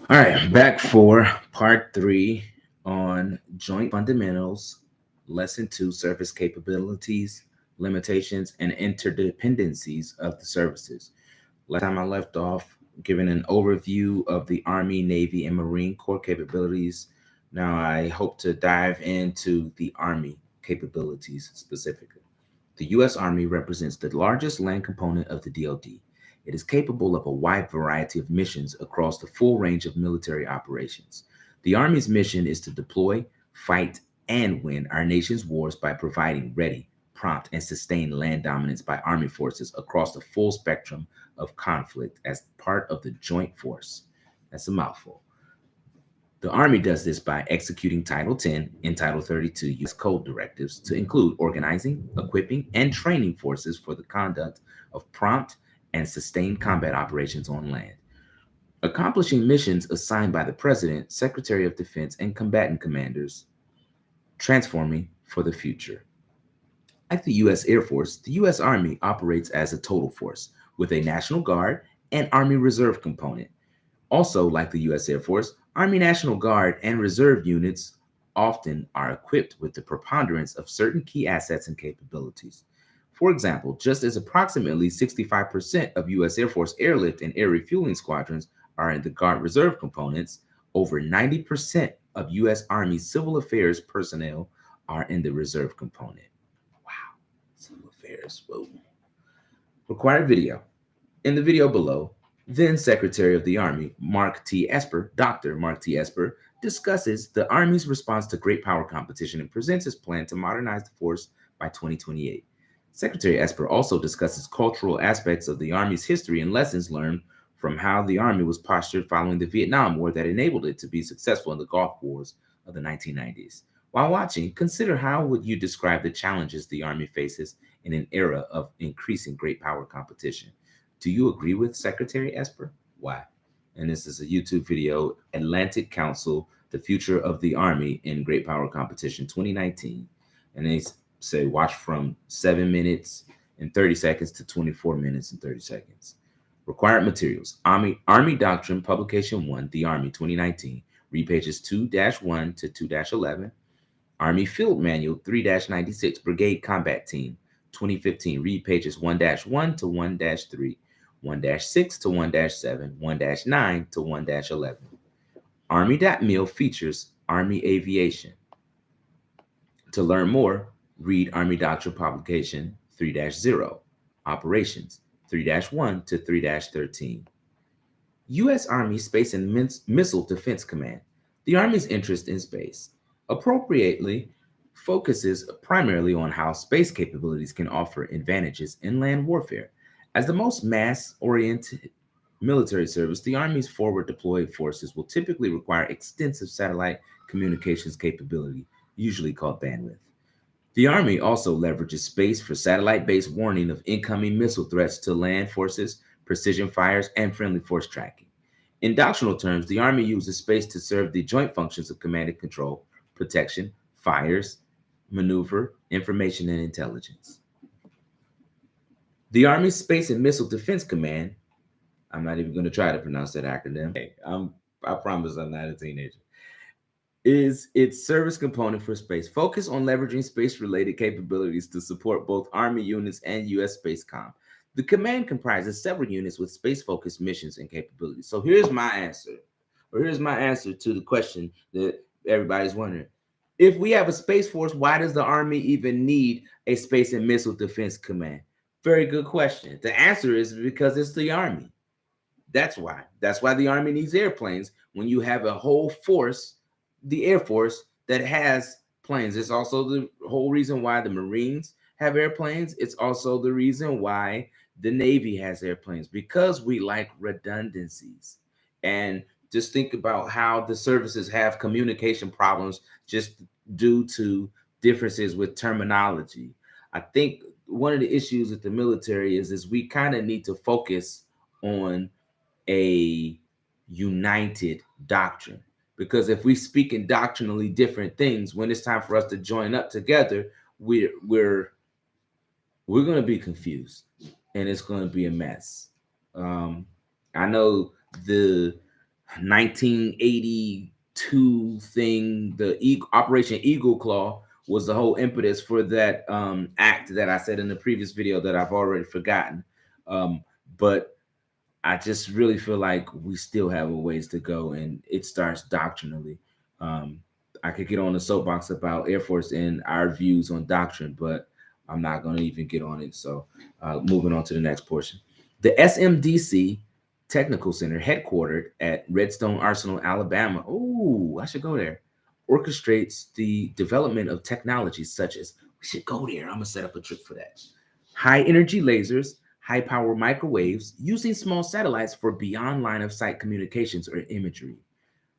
All right, back for part three on joint fundamentals, lesson two, service capabilities, limitations, and interdependencies of the services. Last time I left off giving an overview of the Army, Navy, and Marine Corps capabilities. Now I hope to dive into the Army capabilities specifically. The U.S. Army represents the largest land component of the DoD. It is capable of a wide variety of missions across the full range of military operations. The Army's mission is to deploy, fight, and win our nation's wars by providing ready, prompt, and sustained land dominance by Army forces across the full spectrum of conflict as part of the Joint Force. That's a mouthful. The Army does this by executing Title 10 and Title 32 U.S. Code directives to include organizing, equipping, and training forces for the conduct of prompt and sustained combat operations on land, accomplishing missions assigned by the President, Secretary of Defense, and combatant commanders, transforming for the future. Like the U.S. Air Force, the U.S. Army operates as a total force with a National Guard and Army Reserve component. Also, like the U.S. Air Force, Army National Guard and Reserve units often are equipped with the preponderance of certain key assets and capabilities. For example, just as approximately 65% of U.S. Air Force airlift and air refueling squadrons are in the Guard Reserve components, over 90% of U.S. Army civil affairs personnel are in the Reserve component. Wow, civil affairs. Whoa. Required video. In the video below, then Secretary of the Army, Mark T. Esper, Dr. Mark T. Esper, discusses the Army's response to great power competition and presents his plan to modernize the force by 2028. Secretary Esper also discusses cultural aspects of the Army's history and lessons learned from how the Army was postured following the Vietnam War that enabled it to be successful in the Gulf Wars of the 1990s. While watching, consider how would you describe the challenges the Army faces in an era of increasing great power competition? Do you agree with Secretary Esper? Why? And this is a YouTube video, Atlantic Council, The Future of the Army in Great Power Competition 2019. And they say watch from 7 minutes and 30 seconds to 24 minutes and 30 seconds. Required materials. Army Doctrine, Publication 1, The Army 2019. Read pages 2-1 to 2-11. Army Field Manual 3-96, Brigade Combat Team 2015. Read pages 1-1 to 1-3. 1-6 to 1-7, 1-9 to 1-11. Army.mil features Army Aviation. To learn more, read Army Doctrine Publication 3-0, Operations 3-1 to 3-13. U.S. Army Space and Missile Defense Command. The Army's interest in space appropriately focuses primarily on how space capabilities can offer advantages in land warfare. As the most mass oriented military service, the Army's forward deployed forces will typically require extensive satellite communications capability, usually called bandwidth. The Army also leverages space for satellite based warning of incoming missile threats to land forces, precision fires, and friendly force tracking. In doctrinal terms, the Army uses space to serve the joint functions of command and control, protection, fires, maneuver, information, and intelligence. The Army Space and Missile Defense Command, I'm not even going to try to pronounce that acronym. Hey, I promise I'm not a teenager. Is its service component for space. Focus on leveraging space-related capabilities to support both Army units and U.S. Spacecom. The command comprises several units with space-focused missions and capabilities. So here's my answer, to the question that everybody's wondering. If we have a space force, why does the Army even need a space and missile defense command? Very good question. The answer is because it's the Army. That's why. That's why the Army needs airplanes. When you have a whole force, the Air Force, that has planes. It's also the whole reason why the Marines have airplanes. It's also the reason why the Navy has airplanes, because we like redundancies. And just think about how the services have communication problems just due to differences with terminology. I think one of the issues with the military is we kind of need to focus on a united doctrine, because if we speak in doctrinally different things, when it's time for us to join up together, we're going to be confused and it's going to be a mess. I know the 1982 thing, the Operation Eagle Claw was the whole impetus for that act that I said in the previous video that I've already forgotten. But I just really feel like we still have a ways to go, and it starts doctrinally. Um, I could get on the soapbox about Air Force and our views on doctrine, but I'm not going to even get on it. So, moving on to the next portion. The SMDC Technical Center, headquartered at Redstone Arsenal, Alabama. Oh, I should go there. Orchestrates the development of technologies such as, we should go there. I'm going to set up a trip for that. High energy lasers, high power microwaves, using small satellites for beyond line of sight communications or imagery.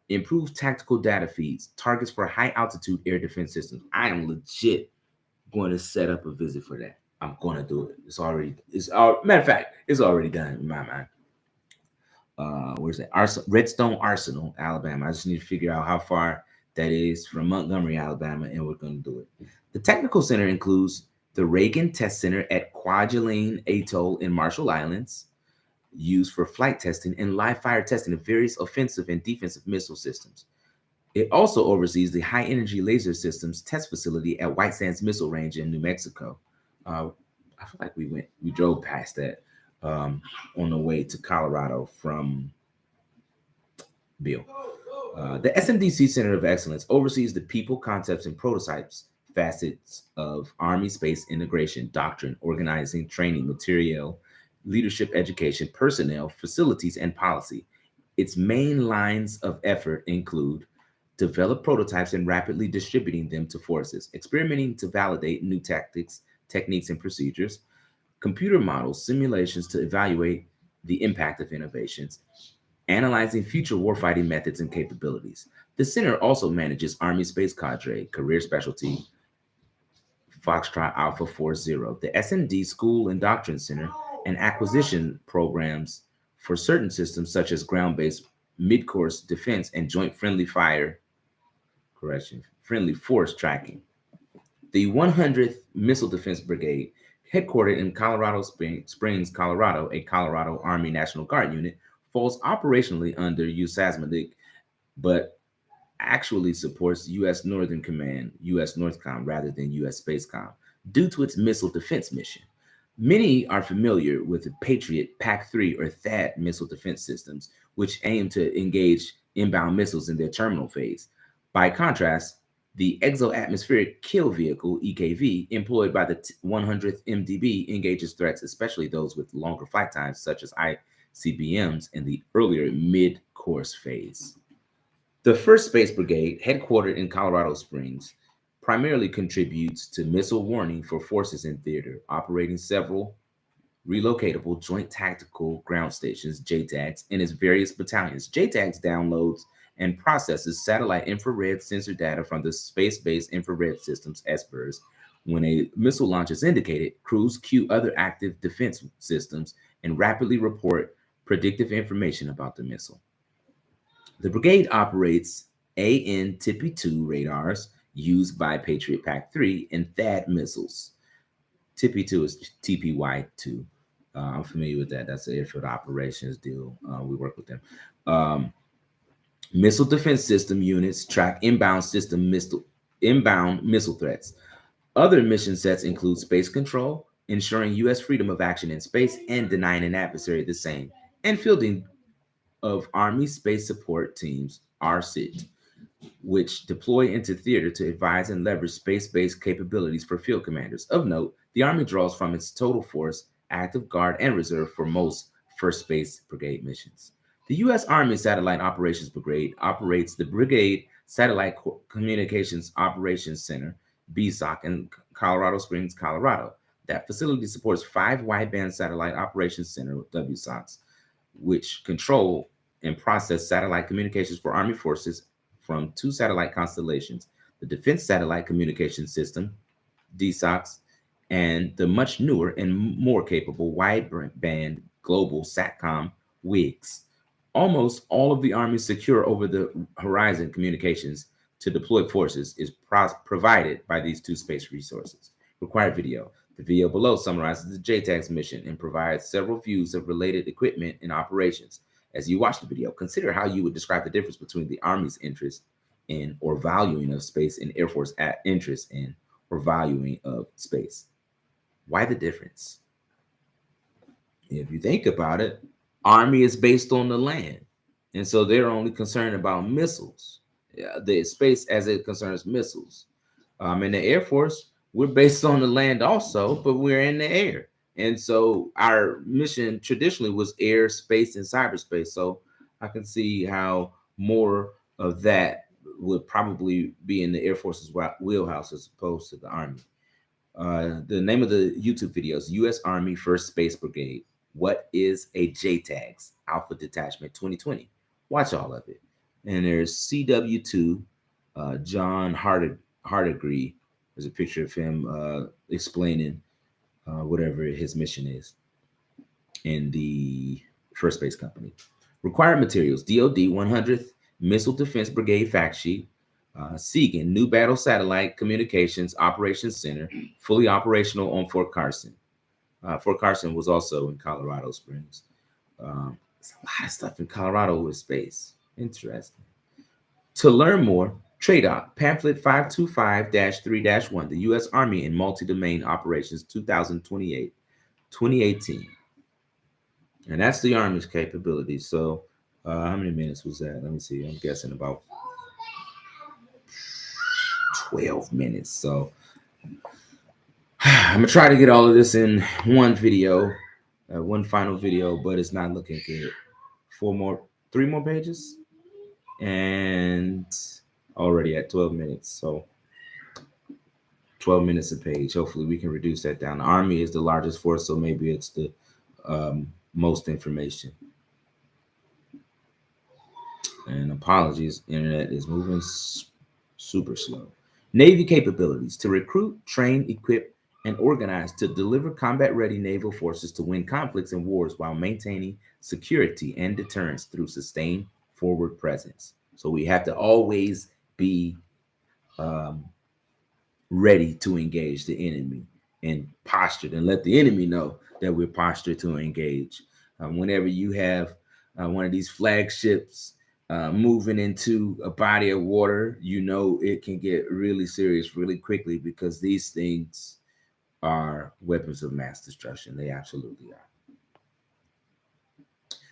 Improved tactical data feeds, targets for high altitude air defense systems. I am legit going to set up a visit for that. I'm going to do it. Matter of fact, it's already done in my mind. Where's that? Redstone Arsenal, Alabama. I just need to figure out how far that is from Montgomery, Alabama, and we're going to do it. The technical center includes the Reagan Test Center at Kwajalein Atoll in Marshall Islands, used for flight testing and live fire testing of various offensive and defensive missile systems. It also oversees the High Energy Laser Systems Test Facility at White Sands Missile Range in New Mexico. I feel like we drove past that on the way to Colorado from Bill. The SMDC Center of Excellence oversees the people, concepts, and prototypes facets of Army space integration, doctrine, organizing, training, material, leadership, education, personnel, facilities, and policy. Its main lines of effort include develop prototypes and rapidly distributing them to forces, experimenting to validate new tactics, techniques, and procedures, computer models, simulations to evaluate the impact of innovations, analyzing future warfighting methods and capabilities. The center also manages Army Space Cadre, Career Specialty, Foxtrot Alpha 40, the SMD School and Doctrine Center, and acquisition programs for certain systems such as ground-based mid-course defense and joint friendly force tracking. The 100th Missile Defense Brigade, headquartered in Colorado Springs, Colorado, a Colorado Army National Guard unit, falls operationally under USASMIC, but actually supports U.S. Northern Command, U.S. Northcom, rather than U.S. Spacecom, due to its missile defense mission. Many are familiar with the Patriot PAC-3 or THAAD missile defense systems, which aim to engage inbound missiles in their terminal phase. By contrast, the Exo-Atmospheric Kill Vehicle, EKV, employed by the 100th MDB engages threats, especially those with longer flight times, such as ICBMs, in the earlier mid-course phase. The 1st Space Brigade, headquartered in Colorado Springs, primarily contributes to missile warning for forces in theater, operating several relocatable Joint Tactical Ground Stations, JTAGs, in its various battalions. JTAGs downloads and processes satellite infrared sensor data from the Space-Based Infrared Systems, SBIRS. When a missile launch is indicated, crews cue other active defense systems and rapidly report predictive information about the missile. The brigade operates AN-TPY-2 radars used by Patriot PAC-3 and THAAD missiles. TPY-2 is TPY-2. I'm familiar with that. That's the airfield operations deal. We work with them. Missile defense system units track inbound missile threats. Other mission sets include space control, ensuring U.S. freedom of action in space and denying an adversary the same, and fielding of Army Space Support Teams, RSIT, which deploy into theater to advise and leverage space-based capabilities for field commanders. Of note, the Army draws from its total force, active guard, and reserve for most 1st Space Brigade missions. The U.S. Army Satellite Operations Brigade operates the Brigade Satellite Communications Operations Center, BSOC, in Colorado Springs, Colorado. That facility supports 5 wideband satellite operations center, WSOCs, which control and process satellite communications for Army forces from 2 satellite constellations, the Defense Satellite Communication System, DSOCs, and the much newer and more capable wideband global SATCOM, WIGS. Almost all of the Army's secure over-the-horizon communications to deployed forces is provided by these 2 space resources. Required video. The video below summarizes the JTAG's mission and provides several views of related equipment and operations. As you watch the video, consider how you would describe the difference between the Army's interest in or valuing of space and Air Force interest in or valuing of space. Why the difference? If you think about it, Army is based on the land, and so they're only concerned about missiles. Yeah, the space as it concerns missiles. In the Air Force, we're based on the land also, but we're in the air. And so our mission traditionally was air, space, and cyberspace. So I can see how more of that would probably be in the Air Force's wheelhouse as opposed to the Army. The name of the YouTube video is U.S. Army First Space Brigade. What is a JTAGS Alpha Detachment 2020? Watch all of it. And there's CW2, John Hardigree. There's a picture of him explaining whatever his mission is in the First Space Company. Required materials: DoD 100th Missile Defense Brigade fact sheet, SIGINT, New Battle Satellite Communications Operations Center, fully operational on Fort Carson. Fort Carson was also in Colorado Springs. There's a lot of stuff in Colorado with space. Interesting. To learn more, TRADOC, pamphlet 525-3-1, the U.S. Army in Multi-Domain Operations 2018. And that's the Army's capability. So how many minutes was that? Let me see. I'm guessing about 12 minutes. So I'm going to try to get all of this in one video, one final video, but it's not looking good. 3 more pages, and already at 12 minutes. So 12 minutes a page. Hopefully we can reduce that down. The Army is the largest force, so maybe it's the most information. And apologies, internet is moving super slow. Navy capabilities: to recruit, train, equip, and organize to deliver combat-ready naval forces to win conflicts and wars while maintaining security and deterrence through sustained forward presence. So we have to always be ready to engage the enemy and postured, and let the enemy know that we're postured to engage. Whenever you have one of these flagships moving into a body of water, you know it can get really serious really quickly, because these things are weapons of mass destruction. They absolutely are.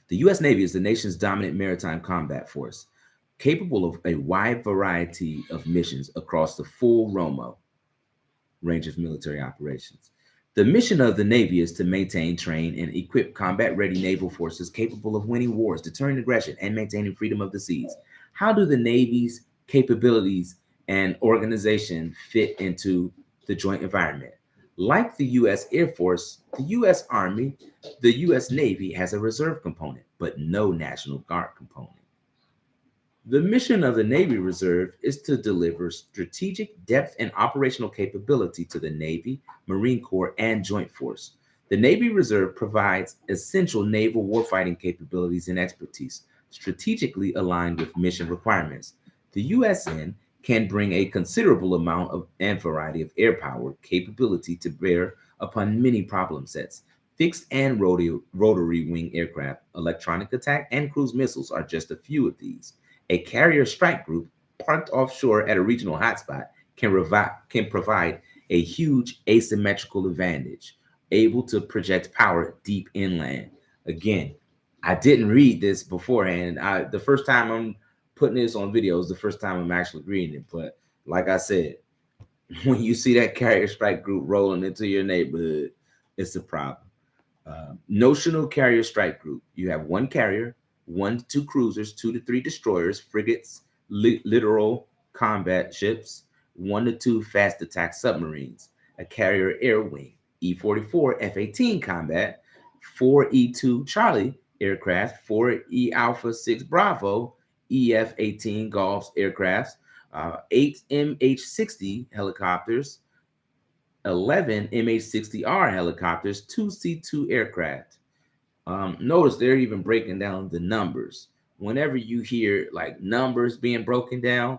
The U.S. Navy is the nation's dominant maritime combat force, capable of a wide variety of missions across the full range of military operations. The mission of the Navy is to maintain, train, and equip combat-ready naval forces capable of winning wars, deterring aggression, and maintaining freedom of the seas. How do the Navy's capabilities and organization fit into the joint environment? Like the U.S. Air Force, the U.S. Army, the U.S. Navy has a reserve component, but no National Guard component. The mission of the Navy Reserve is to deliver strategic depth and operational capability to the Navy, Marine Corps, and Joint Force. The Navy Reserve provides essential naval warfighting capabilities and expertise, strategically aligned with mission requirements. The USN can bring a considerable amount of and variety of air power capability to bear upon many problem sets. Fixed and rotary wing aircraft, electronic attack, and cruise missiles are just a few of these. A carrier strike group parked offshore at a regional hotspot can provide a huge asymmetrical advantage, able to project power deep inland. Again, I didn't read this beforehand. The first time I'm putting this on video is the first time I'm actually reading it. But like I said, when you see that carrier strike group rolling into your neighborhood, it's a problem. Notional carrier strike group. You have one carrier, 1 to 2 cruisers, 2 to 3 destroyers, frigates, littoral combat ships, 1 to 2 fast attack submarines, a carrier air wing, E-44 F-18 combat, 4 E-2 Charlie aircraft, 4 E Alpha 6 Bravo, EF-18 Gulf aircrafts, 8 MH-60 helicopters, 11 MH-60R helicopters, 2 C-2 aircraft. Notice they're even breaking down the numbers. Whenever you hear like numbers being broken down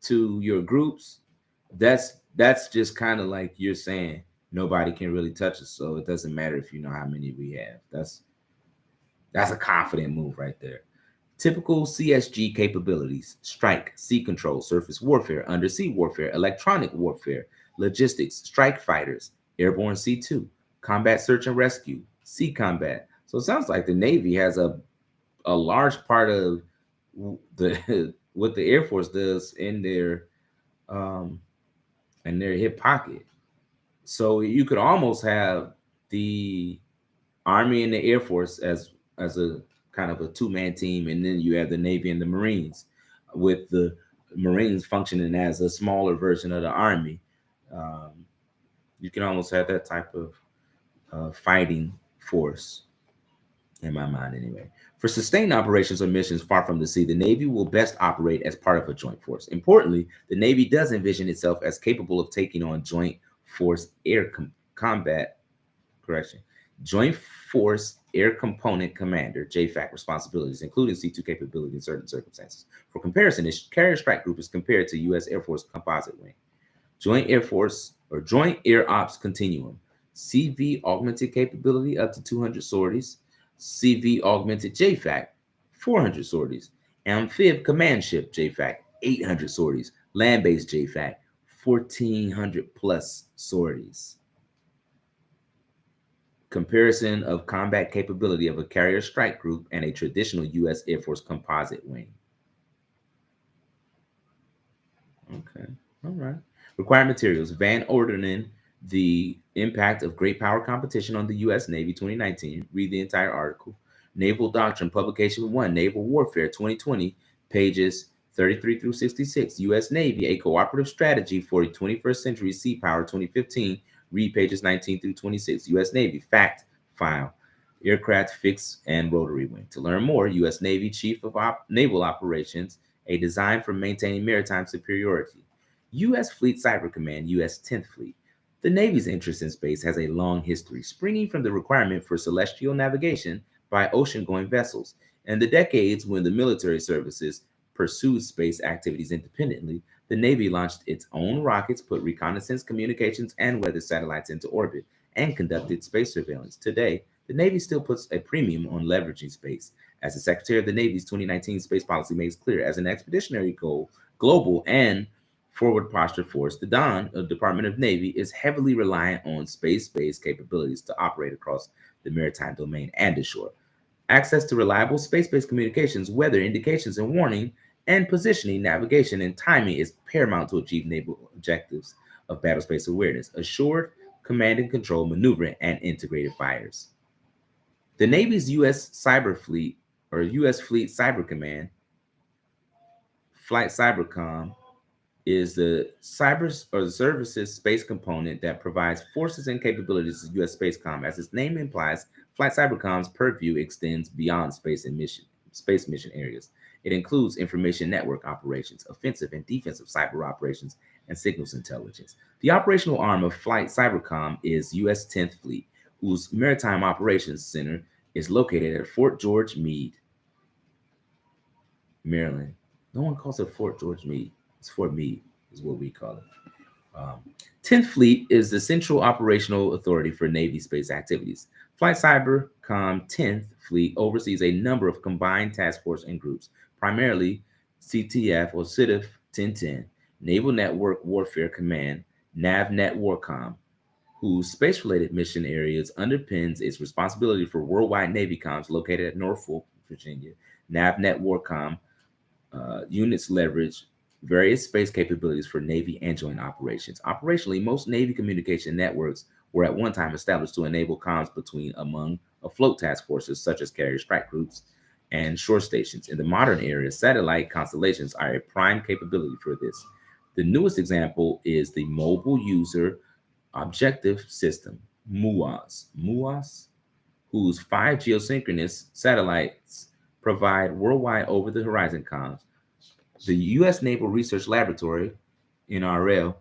to your groups, that's just kind of like you're saying nobody can really touch us. So it doesn't matter if you know how many we have. That's That's a confident move right there. Typical CSG capabilities: strike, sea control, surface warfare, undersea warfare, electronic warfare, logistics, strike fighters, airborne C2, combat search and rescue, sea combat. So it sounds like the Navy has a large part of the what the Air Force does um, in their hip pocket. So you could almost have the Army and the Air Force as a kind of a two-man team, and then you have the Navy and the Marines, with the Marines functioning as a smaller version of the Army. Um, you can almost have that type of fighting force in my mind, anyway. For sustained operations or missions far from the sea, the Navy will best operate as part of a joint force. Importantly, the Navy does envision itself as capable of taking on joint force combat correction. Joint Force Air Component Commander (JFAC) responsibilities, including C2 capability in certain circumstances. For comparison, this carrier strike group is compared to U.S. Air Force Composite Wing. Joint Air Force or Joint Air Ops Continuum: CV augmented capability up to 200 sorties, CV augmented JFAC 400 sorties, Amphib Command Ship JFAC 800 sorties, Land Based JFAC 1400 plus sorties. Comparison of combat capability of a carrier strike group and a traditional U.S. Air Force composite wing. Okay, all right. Required materials: Van Ordenen, The Impact of Great Power Competition on the U.S. Navy 2019. Read the entire article. Naval Doctrine, Publication 1, Naval Warfare 2020, pages 33 through 66. U.S. Navy, A Cooperative Strategy for a 21st Century Sea Power 2015. Read pages 19 through 26. U.S. Navy, Fact File, Aircraft Fixed and Rotary Wing. To learn more, U.S. Navy Chief of Naval Operations, A Design for Maintaining Maritime Superiority. U.S. Fleet Cyber Command, U.S. 10th Fleet. The Navy's interest in space has a long history, springing from the requirement for celestial navigation by ocean-going vessels. In the decades when the military services pursued space activities independently, the Navy launched its own rockets, put reconnaissance, communications, and weather satellites into orbit, and conducted space surveillance. Today, the Navy still puts a premium on leveraging space. As the Secretary of the Navy's 2019 space policy makes clear, as an expeditionary goal, global and forward posture force, the DON, the Department of Navy, is heavily reliant on space-based capabilities to operate across the maritime domain and ashore. Access to reliable space-based communications, weather indications and warning, and positioning, navigation, and timing is paramount to achieve naval objectives of battlespace awareness, assured command and control, maneuvering, and integrated fires. The Navy's U.S. Cyber Fleet or U.S. Fleet Cyber Command, Flight Cybercom, is the cyber or the services space component that provides forces and capabilities to U.S. Spacecom. As its name implies, Flight Cybercom's purview extends beyond space mission areas. It includes information network operations, offensive and defensive cyber operations, and signals intelligence. The operational arm of Flight Cybercom is U.S. 10th Fleet, whose Maritime Operations Center is located at Fort George Meade, Maryland. No one calls it Fort George Meade. It's Fort Meade, is what we call it. Um, 10th Fleet is the central operational authority for Navy space activities. Flight Cybercom 10th Fleet oversees a number of combined task force and groups, primarily CTF or CITIF 1010, Naval Network Warfare Command, NavNet Warcom, whose space-related mission areas underpins its responsibility for worldwide Navy comms located at Norfolk, Virginia. NavNet Warcom units leverage various space capabilities for Navy and joint operations. Operationally, most Navy communication networks were at one time established to enable comms between among afloat task forces such as carrier strike groups and shore stations. In the modern era, satellite constellations are a prime capability for this. The newest example is the Mobile User Objective System, MUAS, whose 5 geosynchronous satellites provide worldwide over-the-horizon comms. The U.S. Naval Research Laboratory, NRL,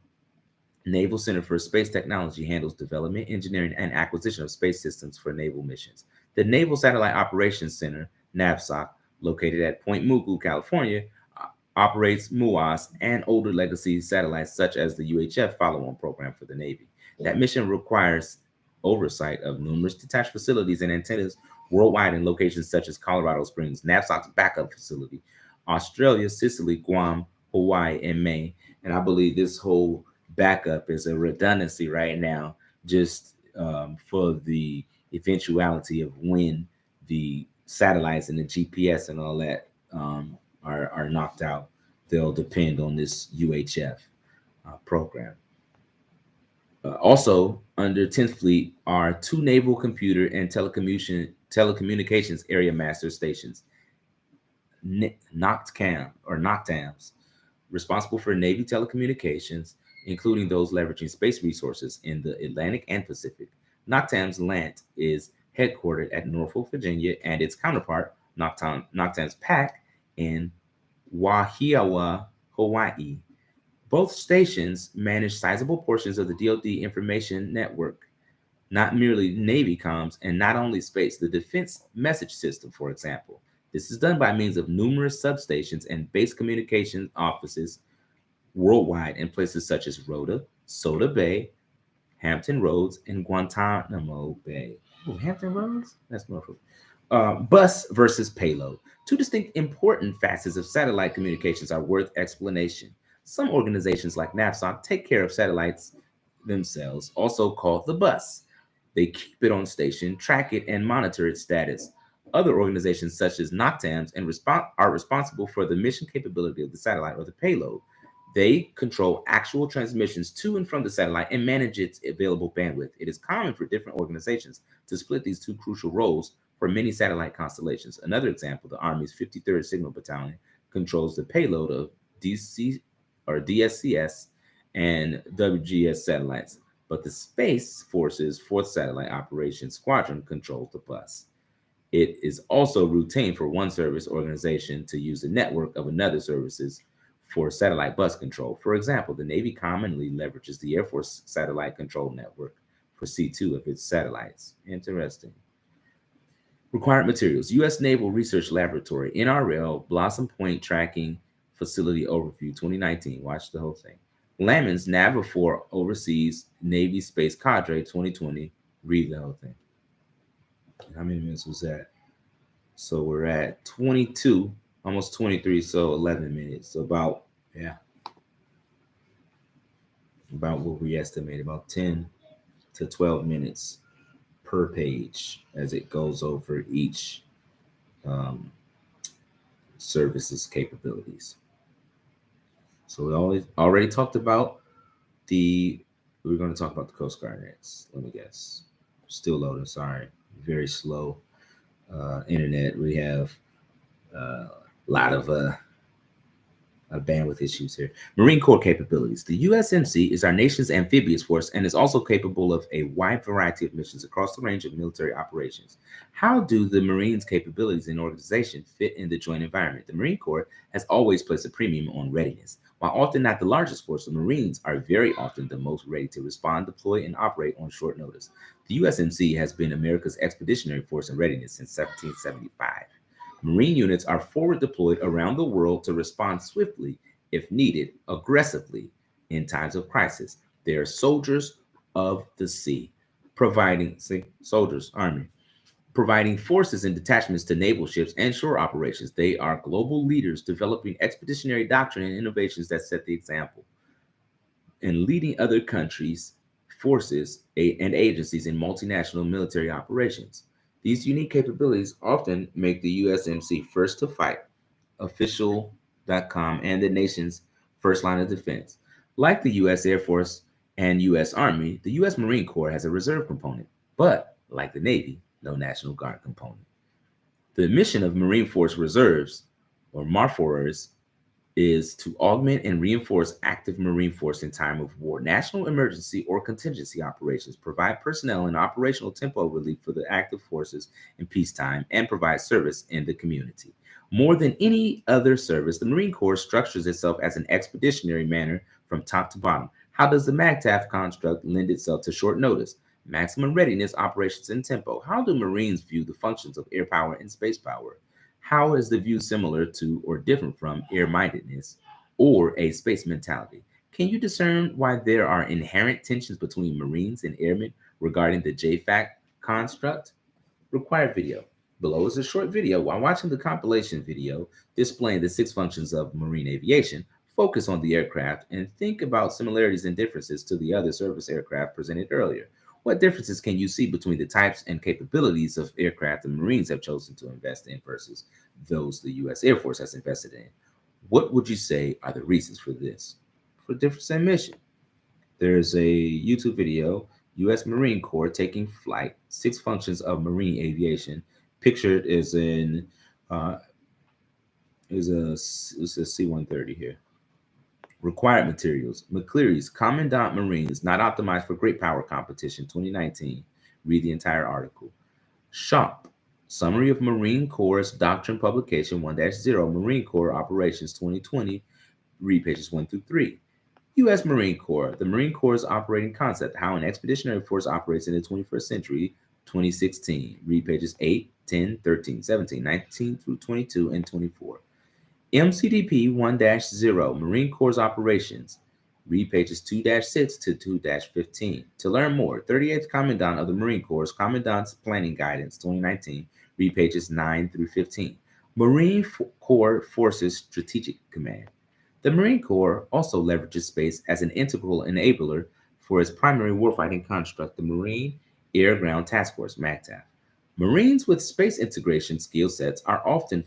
Naval Center for Space Technology, handles development, engineering, and acquisition of space systems for naval missions. The Naval Satellite Operations Center, NAVSOC, located at Point Mugu, California, operates MUAS and older legacy satellites such as the UHF follow-on program for the Navy. That mission requires oversight of numerous detached facilities and antennas worldwide in locations such as Colorado Springs, NAVSOC's backup facility, Australia, Sicily, Guam, Hawaii, and Maine. And I believe this whole backup is a redundancy right now, just for the eventuality of when the satellites and the GPS and all that are knocked out. They'll depend on this UHF program. Also, under 10th Fleet are two naval computer and telecommunications area master stations, NOCTAMs, responsible for Navy telecommunications, including those leveraging space resources in the Atlantic and Pacific. NOCTAM's LANT is headquartered at Norfolk, Virginia, and its counterpart, NOCTAM's PAC, in Wahiawa, Hawaii. Both stations manage sizable portions of the DoD information network, not merely Navy comms and not only space, the Defense Message System, for example. This is done by means of numerous substations and base communication offices worldwide in places such as Rota, Soda Bay, Hampton Roads, and Guantanamo Bay. Oh, Hampton Roads? That's Norfolk. Bus versus payload. Two distinct important facets of satellite communications are worth explanation. Some organizations like NAVSOC take care of satellites themselves, also called the bus. They keep it on station, track it, and monitor its status. Other organizations, such as NOCTAMs, are responsible for the mission capability of the satellite or the payload. They control actual transmissions to and from the satellite and manage its available bandwidth. It is common for different organizations to split these two crucial roles for many satellite constellations. Another example, the Army's 53rd Signal Battalion controls the payload of DC or DSCS and WGS satellites, but the Space Force's 4th Satellite Operations Squadron controls the bus. It is also routine for one service organization to use the network of another services for satellite bus control. For example, the Navy commonly leverages the Air Force Satellite Control Network for C2 of its satellites. Interesting. Required materials: U.S. Naval Research Laboratory, NRL, Blossom Point Tracking Facility Overview 2019. Watch the whole thing. Lammon's Navifor Overseas Navy Space Cadre 2020. Read the whole thing. How many minutes was that? So we're at 22, almost 23, so 11 minutes. So about what we estimate, about 10 to 12 minutes per page as it goes over each um, service's capabilities. So we already talked about we're going to talk about the Coast Guard next. Let me guess. Still loading, sorry. Very slow internet. We have a lot of bandwidth issues here. Marine Corps capabilities. The USMC is our nation's amphibious force and is also capable of a wide variety of missions across the range of military operations. How do the Marines' capabilities and organization fit in the joint environment? The Marine Corps has always placed a premium on readiness. While often not the largest force, the Marines are very often the most ready to respond, deploy, and operate on short notice. The USMC has been America's expeditionary force in readiness since 1775. Marine units are forward deployed around the world to respond swiftly, if needed, aggressively in times of crisis. They are soldiers of the sea, Army, providing forces and detachments to naval ships and shore operations. They are global leaders developing expeditionary doctrine and innovations that set the example and leading other countries, forces, and agencies in multinational military operations. These unique capabilities often make the USMC first to fight, official.com, and the nation's first line of defense. Like the U.S. Air Force and U.S. Army, the U.S. Marine Corps has a reserve component, but like the Navy, no National Guard component. The mission of Marine Force Reserves, or MARFORers, is to augment and reinforce active Marine force in time of war, national emergency, or contingency operations, provide personnel and operational tempo relief for the active forces in peacetime, and provide service in the community. More than any other service, the Marine Corps structures itself as an expeditionary manner from top to bottom. How does the MAGTF construct lend itself to short notice, maximum readiness, operations, and tempo? How do Marines view the functions of air power and space power? How is the view similar to or different from air-mindedness or a space mentality? Can you discern why there are inherent tensions between Marines and airmen regarding the JFAC construct? Required video. Below is a short video. While watching the compilation video displaying the six functions of marine aviation, focus on the aircraft and think about similarities and differences to the other service aircraft presented earlier. What differences can you see between the types and capabilities of aircraft the Marines have chosen to invest in versus those the U.S. Air Force has invested in? What would you say are the reasons for this? For difference in mission, there's a YouTube video, U.S. Marine Corps taking flight, six functions of marine aviation. Pictured is in is a it's a C-130 here. Required materials: McCleary's Commandant Marines not optimized for great power competition 2019. Read the entire article. SHOP, Summary of Marine Corps Doctrine Publication 1-0, Marine Corps Operations 2020. Read pages 1 through 3. U.S. Marine Corps, the Marine Corps' operating concept, how an expeditionary force operates in the 21st century, 2016. Read pages 8, 10, 13, 17, 19 through 22, and 24. MCDP 1-0, Marine Corps Operations. Read pages 2-6 to 2-15. To learn more, 38th Commandant of the Marine Corps, Commandant's Planning Guidance 2019. Read pages 9 through 15. Marine Corps Forces Strategic Command. The Marine Corps also leverages space as an integral enabler for its primary warfighting construct, the Marine Air Ground Task Force, MAGTF. Marines with space integration skill sets are often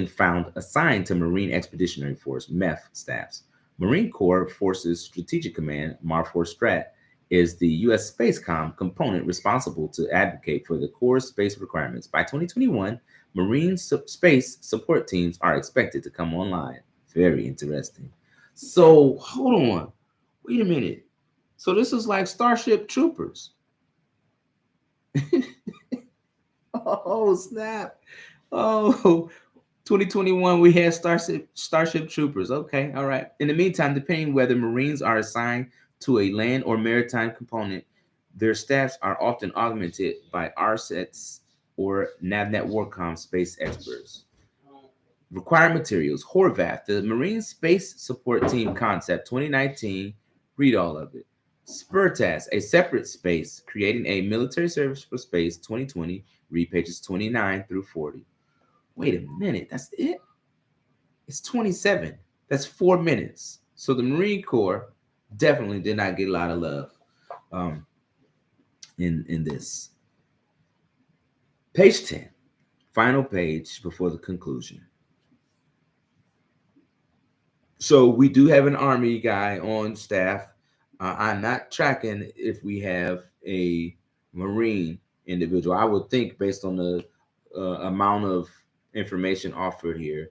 found assigned to Marine Expeditionary Force (MEF) staffs. Marine Corps Forces Strategic Command (MARFOR Strat) is the U.S. Spacecom component responsible to advocate for the Corps' space requirements. By 2021, Marine space support teams are expected to come online. Very interesting. So hold on, wait a minute. So this is like Starship Troopers. Oh snap! Oh, 2021, we had Starship Troopers. Okay, all right. In the meantime, depending whether Marines are assigned to a land or maritime component, their staffs are often augmented by RSETs or NavNet Warcom space experts. Required materials: Horvath, the Marine Space Support Team Concept 2019. Read all of it. Spurtas, a separate space, creating a military service for space 2020. Read pages 29 through 40. Wait a minute, that's it? It's 27. That's 4 minutes. So the Marine Corps definitely did not get a lot of love um, in this. Page 10, final page before the conclusion. So we do have an Army guy on staff. I'm not tracking if we have a Marine individual. I would think based on the amount of information offered here,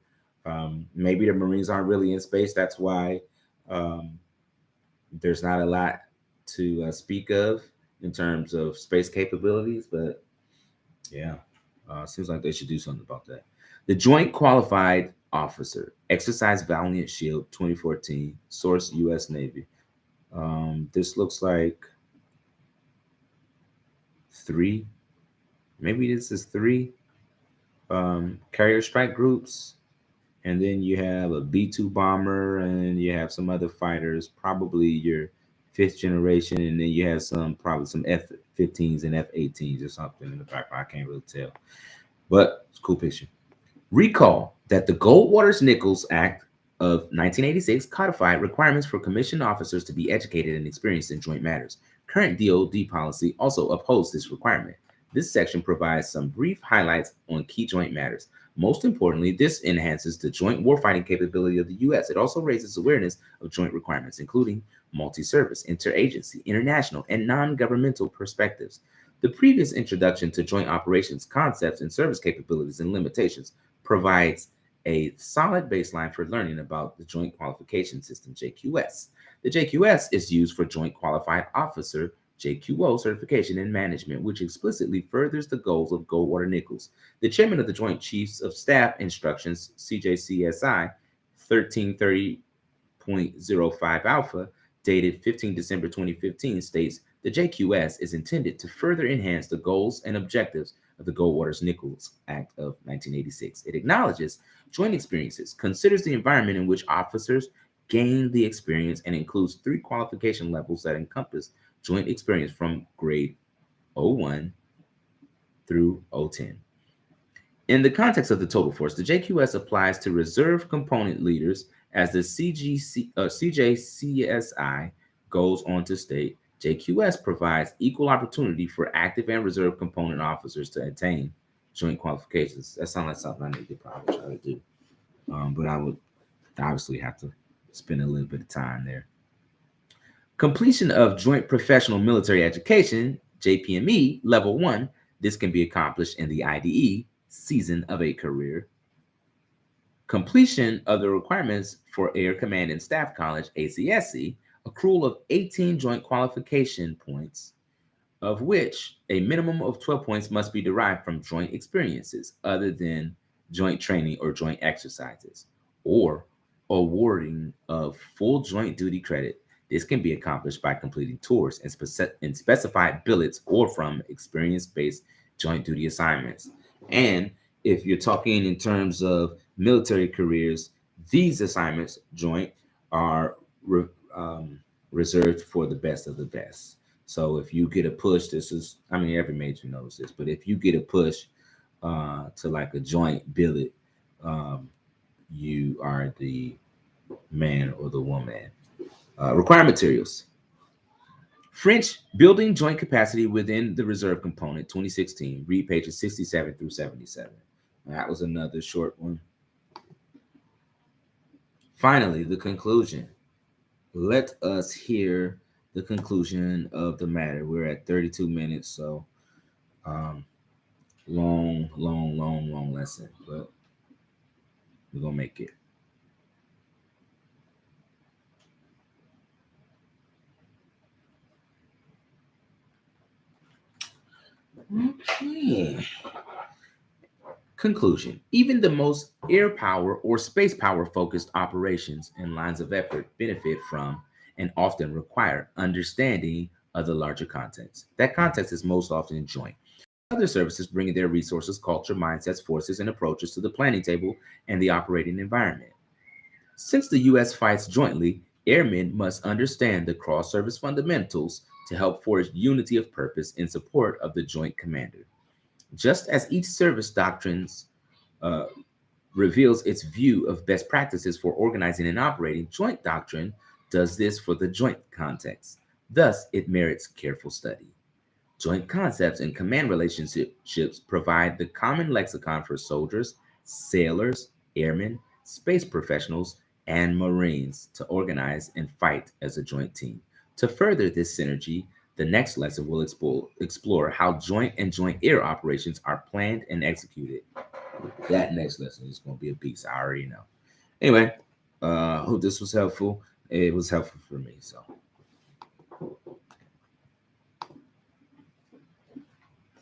maybe the Marines aren't really in space. That's why um, there's not a lot to speak of in terms of space capabilities. But yeah, seems like they should do something about that. The Joint Qualified Officer, Exercise Valiant Shield 2014, source U.S. Navy. This looks like three. Maybe this is three carrier strike groups. And then you have a B-2 bomber, and you have some other fighters, probably your fifth generation. And then you have probably some F-15s and F-18s or something in the background. I can't really tell. But it's a cool picture. Recall that the Goldwater-Nichols Act of 1986 codified requirements for commissioned officers to be educated and experienced in joint matters. Current DoD policy also upholds this requirement. This section provides some brief highlights on key joint matters. Most importantly, this enhances the joint warfighting capability of the U.S. It also raises awareness of joint requirements, including multi-service, interagency, international, and non-governmental perspectives. The previous introduction to joint operations concepts and service capabilities and limitations provides a solid baseline for learning about the Joint Qualification System, JQS. The JQS is used for Joint Qualified Officer, JQO, certification and management, which explicitly furthers the goals of Goldwater-Nichols. The chairman of the Joint Chiefs of Staff Instructions, CJCSI 1330.05 Alpha, dated 15 December 2015, states the JQS is intended to further enhance the goals and objectives of the Goldwater-Nichols Act of 1986. It acknowledges joint experiences, considers the environment in which officers gain the experience, and includes three qualification levels that encompass joint experience from grade 01 through O10. In the context of the total force, the JQS applies to reserve component leaders as the CJCSI goes on to state. JQS provides equal opportunity for active and reserve component officers to attain joint qualifications. That sounds like something I need to probably try to do. But I would obviously have to spend a little bit of time there. Completion of Joint Professional Military Education, JPME, Level 1. This can be accomplished in the IDE, Season of a Career. Completion of the requirements for Air Command and Staff College, ACSC, accrual of 18 joint qualification points, of which a minimum of 12 points must be derived from joint experiences other than joint training or joint exercises, or awarding of full joint duty credit. This can be accomplished by completing tours and specified billets or from experience-based joint duty assignments. And if you're talking in terms of military careers, these assignments, joint, are reserved for the best of the best. So if you get a push, this is, I mean, every major knows this, but if you get a push to like a joint billet, you are the man or the woman. Required materials. French building joint capacity within the reserve component 2016. Read pages 67 through 77. That was another short one. Finally, the conclusion. Let us hear the conclusion of the matter. We're at 32 minutes, so long lesson, but we're gonna make it. Okay. Conclusion. Even the most air power or space power focused operations and lines of effort benefit from and often require understanding of the larger context. That context is most often joint. Other services bringing their resources, culture, mindsets, forces, and approaches to the planning table and the operating environment. Since the U.S. fights jointly, airmen must understand the cross service fundamentals to help forge unity of purpose in support of the joint commander. Just as each service doctrines uh, reveals its view of best practices for organizing and operating, joint doctrine does this for the joint context. Thus, it merits careful study. Joint concepts and command relationships provide the common lexicon for soldiers, sailors, airmen, space professionals, and Marines to organize and fight as a joint team. To further this synergy, the next lesson will explore how joint and joint air operations are planned and executed. That next lesson is going to be a beast. I already know. Anyway, hope this was helpful. It was helpful for me. So